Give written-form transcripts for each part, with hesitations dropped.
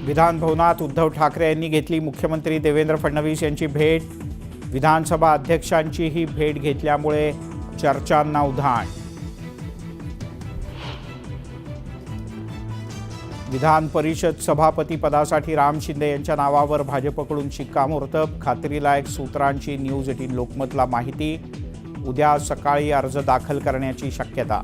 विधान भवनात उद्धव ठाकरे यांनी घेतली मुख्यमंत्री देवेंद्र फडणवीस यांची भेट। विधानसभा अध्यक्षांची ही भेट घेतल्यामुळे चर्चांना उधाण। विधान परिषद सभापती पदासाठी राम शिंदे यांच्या नावावर भाजपकडून शिक्कामोर्तब। खात्रीलायक सूत्रांची न्यूज 18 लोकमतला माहिती। उद्या सकाळी अर्ज दाखल करण्याची शक्यता।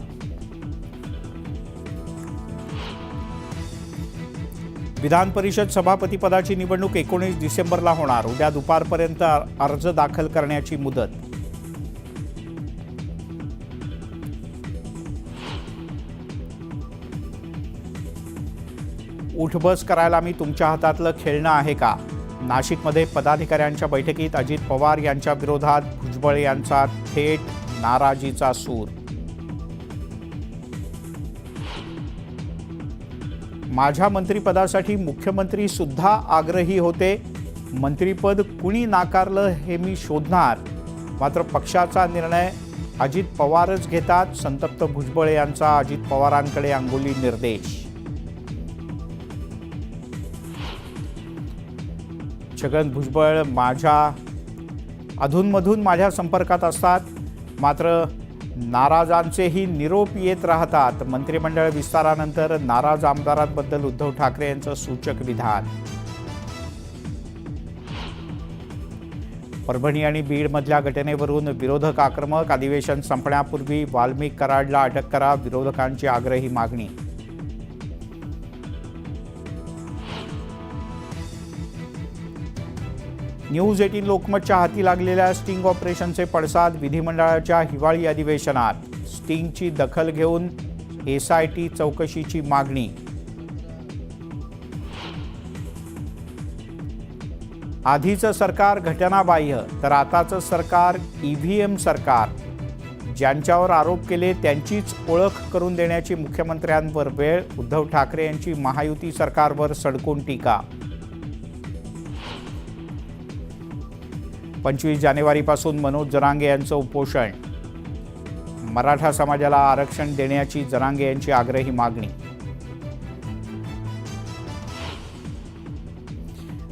विधान परिषद सभापती पदाची निवडणूक 19 डिसेंबरला होणार। उद्या दुपारपर्यंत अर्ज दाखल करण्याची मुदत। उठबस करायला मी तुमच्या हातातलं खेळणं आहे का? नाशिकमध्ये पदाधिकाऱ्यांच्या बैठकीत अजित पवार यांच्या विरोधात भुजबळ यांचा थेट नाराजीचा सूर। माझ्या मंत्रिपदासाठी मुख्यमंत्री सुद्धा आग्रही होते। मंत्रिपद कुणी नाकारलं हे मी शोधणार। मात्र पक्षाचा निर्णय अजित पवारच घेतात। संतप्त भुजबळ यांचा अजित पवारांकडे अंगुली निर्देश। छगन भुजबळ अधूनमधून माझ्या संपर्कात असतात, मात्र नाराजांचेही निरोप येत राहतात। मंत्रिमंडळ विस्तारानंतर नाराज आमदारांबद्दल उद्धव ठाकरे यांचं सूचक विधान। परभणी आणि बीडमधल्या घटनेवरून विरोधक आक्रमक। अधिवेशन संपण्यापूर्वी वाल्मिक कराडला अटक करा, विरोधकांची आग्रही मागणी। न्यूज 18 लोकमतच्या हाती लागलेल्या स्टिंग ऑपरेशनचे पडसाद। विधिमंडळाच्या हिवाळी अधिवेशनात स्टिंगची दखल घेऊन SIT चौकशीची मागणी। आधीचं सरकार घटनाबाह्य तर आताचं सरकार EVM सरकार। ज्यांच्यावर आरोप केले त्यांचीच ओळख करून देण्याची मुख्यमंत्र्यांवर वेळ। उद्धव ठाकरे यांची महायुती सरकारवर सडकून टीका। 25 जानेवारीपासून मनोज जरांगे यांचं उपोषण। मराठा समाजाला आरक्षण देण्याची जरांगे यांची आग्रही मागणी।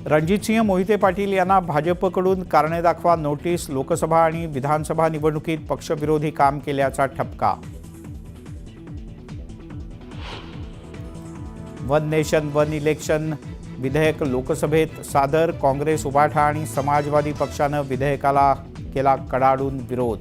रणजितसिंह मोहिते पाटील यांना भाजपकडून कारणे दाखवा नोटीस। लोकसभा आणि विधानसभा निवडणुकीत पक्षविरोधी काम केल्याचा ठपका। वन नेशन वन इलेक्शन विधेयक लोकसभेत सादर। काँग्रेस, उभाठा आणि समाजवादी पक्षानं विधेयकाला केला कडाडून विरोध।